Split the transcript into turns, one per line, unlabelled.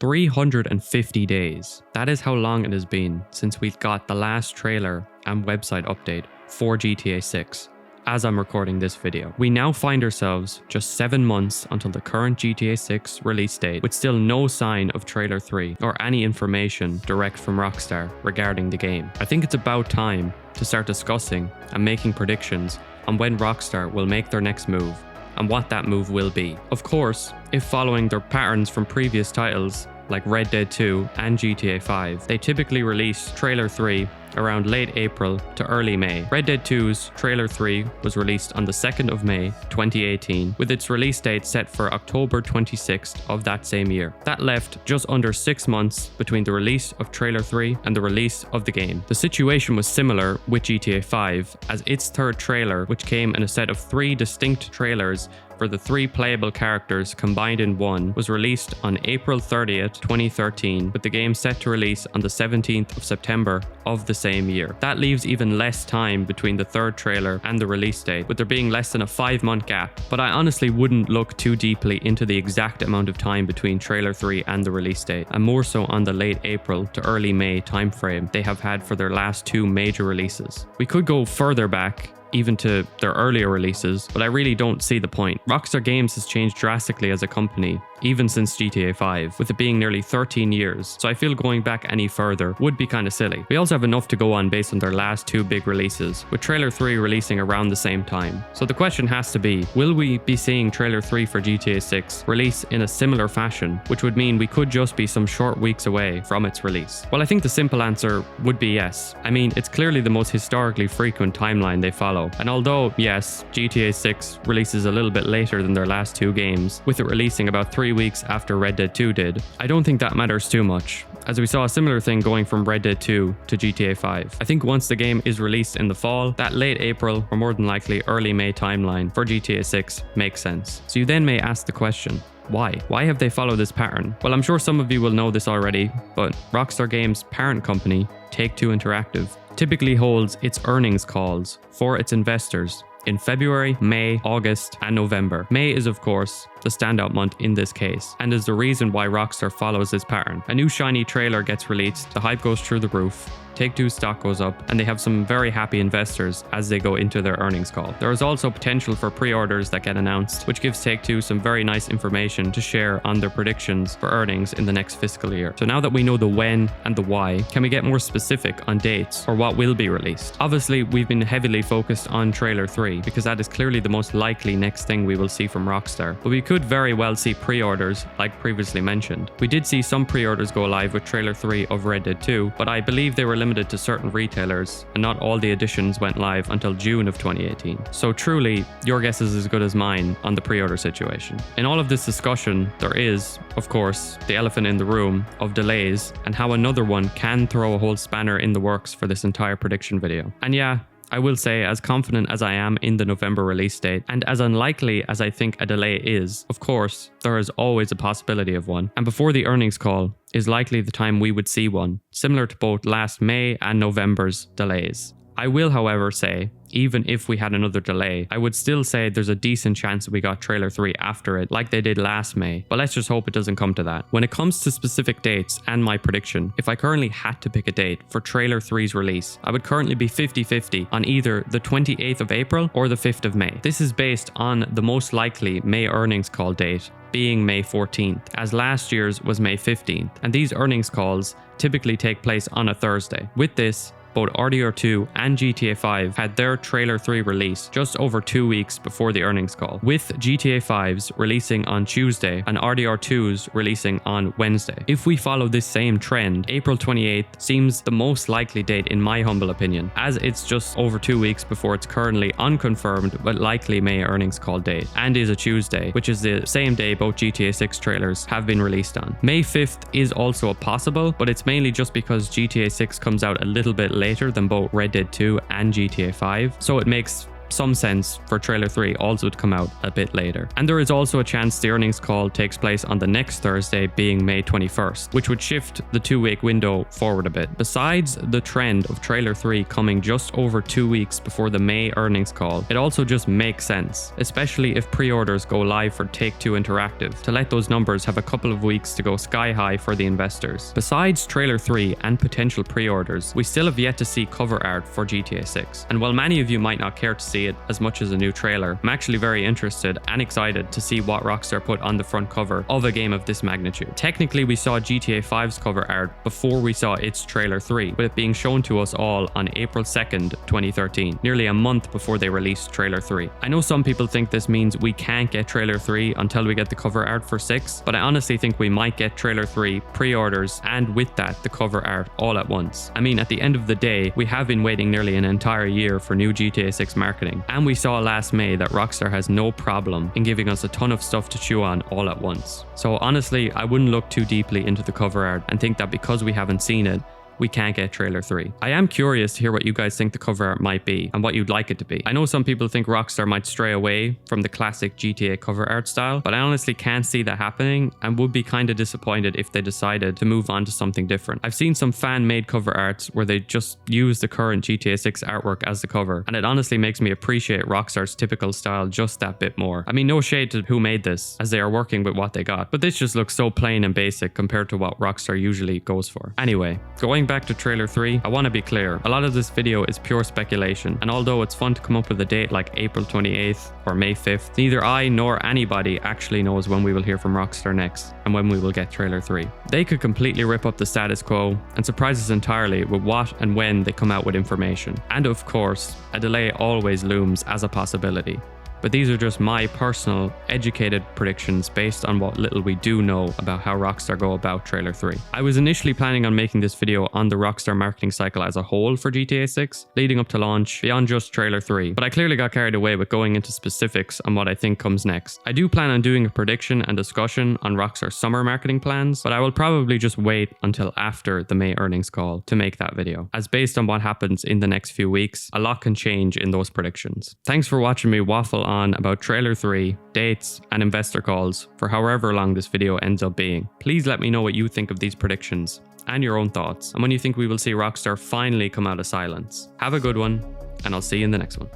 350 days. That is how long it has been since we've got the last trailer and website update for GTA 6. As I'm recording this video, we now find ourselves just 7 months until the current GTA 6 release date, with still no sign of Trailer 3 or any information direct from Rockstar regarding the game. I think it's about time to start discussing and making predictions on when Rockstar will make their next move and what that move will be. Of course, if following their patterns from previous titles like Red Dead 2 and GTA 5, they typically release Trailer 3 around late April to early May. Red Dead 2's Trailer 3 was released on the 2nd of May 2018, with its release date set for October 26th of that same year. That left just under 6 months between the release of Trailer 3 and the release of the game. The situation was similar with GTA 5, as its third trailer, which came in a set of 3 distinct trailers for the 3 playable characters combined in one, was released on April 30th, 2013, with the game set to release on the 17th of September of the same year. That leaves even less time between the third trailer and the release date, with there being less than a 5-month gap. But I honestly wouldn't look too deeply into the exact amount of time between Trailer 3 and the release date, and more so on the late April to early May timeframe they have had for their last 2 major releases. We could go further back, even to their earlier releases, but I really don't see the point. Rockstar Games has changed drastically as a company, even since GTA 5, with it being nearly 13 years, so I feel going back any further would be kinda silly. We also have enough to go on based on their last 2 big releases, with Trailer 3 releasing around the same time. So the question has to be, will we be seeing Trailer 3 for GTA 6 release in a similar fashion, which would mean we could just be some short weeks away from its release? Well, I think the simple answer would be yes. I mean, it's clearly the most historically frequent timeline they follow, and although, yes, GTA 6 releases a little bit later than their last 2 games, with it releasing about 3 weeks after Red Dead 2 did, I don't think that matters too much, as we saw a similar thing going from Red Dead 2 to GTA 5. I think once the game is released in the fall, that late April or more than likely early May timeline for GTA 6 makes sense. So you then may ask the question, why? Why have they followed this pattern? Well, I'm sure some of you will know this already, but Rockstar Games' parent company, Take-Two Interactive, typically holds its earnings calls for its investors in February, May, August, and November. May is, of course, the standout month in this case, and is the reason why Rockstar follows this pattern. A new shiny trailer gets released, the hype goes through the roof, Take-Two stock goes up, and they have some very happy investors as they go into their earnings call. There is also potential for pre-orders that get announced, which gives Take-Two some very nice information to share on their predictions for earnings in the next fiscal year. So now that we know the when and the why, can we get more specific on dates or what will be released? Obviously, we've been heavily focused on Trailer 3, because that is clearly the most likely next thing we will see from Rockstar, but we could very well see pre-orders like previously mentioned. We did see some pre-orders go live with Trailer 3 of Red Dead 2, but I believe they were limited to certain retailers, and not all the editions went live until June of 2018. So truly, your guess is as good as mine on the pre-order situation. In all of this discussion, there is, of course, the elephant in the room of delays, and how another one can throw a whole spanner in the works for this entire prediction video. And yeah, I will say, as confident as I am in the November release date, and as unlikely as I think a delay is, of course, there is always a possibility of one. And before the earnings call is likely the time we would see one, similar to both last May and November's delays. I will, however, say, even if we had another delay, I would still say there's a decent chance that we got Trailer 3 after it, like they did last May, but let's just hope it doesn't come to that. When it comes to specific dates and my prediction, if I currently had to pick a date for Trailer 3's release, I would currently be 50-50 on either the 28th of April or the 5th of May. This is based on the most likely May earnings call date being May 14th, as last year's was May 15th, and these earnings calls typically take place on a Thursday. With this, both RDR2 and GTA 5 had their Trailer 3 release just over 2 weeks before the earnings call, with GTA 5's releasing on Tuesday and RDR2's releasing on Wednesday. If we follow this same trend, April 28th seems the most likely date in my humble opinion, as it's just over 2 weeks before its currently unconfirmed but likely May earnings call date, and is a Tuesday, which is the same day both GTA 6 trailers have been released on. May 5th is also a possible, but it's mainly just because GTA 6 comes out a little bit later than both Red Dead 2 and GTA 5, so it makes some sense for trailer 3 also to come out a bit later. And there is also a chance the earnings call takes place on the next Thursday, being May 21st, which would shift the 2-week window forward a bit. Besides the trend of trailer 3 coming just over 2 weeks before the May earnings call, it also just makes sense, especially if pre-orders go live for Take-Two Interactive, to let those numbers have a couple of weeks to go sky high for the investors. Besides trailer 3 and potential pre-orders, we still have yet to see cover art for GTA 6. And while many of you might not care to see it as much as a new trailer, I'm actually very interested and excited to see what Rockstar put on the front cover of a game of this magnitude. Technically, we saw GTA 5's cover art before we saw its trailer 3, with it being shown to us all on April 2nd, 2013, nearly a month before they released trailer 3. I know some people think this means we can't get trailer 3 until we get the cover art for 6, but I honestly think we might get trailer 3, pre-orders, and with that, the cover art all at once. I mean, at the end of the day, we have been waiting nearly an entire year for new GTA 6 marketing, and we saw last May that Rockstar has no problem in giving us a ton of stuff to chew on all at once. So honestly, I wouldn't look too deeply into the cover art and think that because we haven't seen it, we can't get trailer 3. I am curious to hear what you guys think the cover art might be and what you'd like it to be. I know some people think Rockstar might stray away from the classic GTA cover art style, but I honestly can't see that happening and would be kind of disappointed if they decided to move on to something different. I've seen some fan-made cover arts where they just use the current GTA 6 artwork as the cover, and it honestly makes me appreciate Rockstar's typical style just that bit more. I mean, no shade to who made this, as they are working with what they got, but this just looks so plain and basic compared to what Rockstar usually goes for. Anyway, going back to trailer 3, I want to be clear, a lot of this video is pure speculation, and although it's fun to come up with a date like April 28th or May 5th, neither I nor anybody actually knows when we will hear from Rockstar next and when we will get trailer 3. They could completely rip up the status quo and surprise us entirely with what and when they come out with information. And of course, a delay always looms as a possibility. But these are just my personal, educated predictions based on what little we do know about how Rockstar go about trailer 3. I was initially planning on making this video on the Rockstar marketing cycle as a whole for GTA 6, leading up to launch, beyond just trailer 3, but I clearly got carried away with going into specifics on what I think comes next. I do plan on doing a prediction and discussion on Rockstar's summer marketing plans, but I will probably just wait until after the May earnings call to make that video, as based on what happens in the next few weeks, a lot can change in those predictions. Thanks for watching me waffle on about trailer 3, dates, and investor calls for however long this video ends up being. Please let me know what you think of these predictions and your own thoughts, and when you think we will see Rockstar finally come out of silence. Have a good one, and I'll see you in the next one.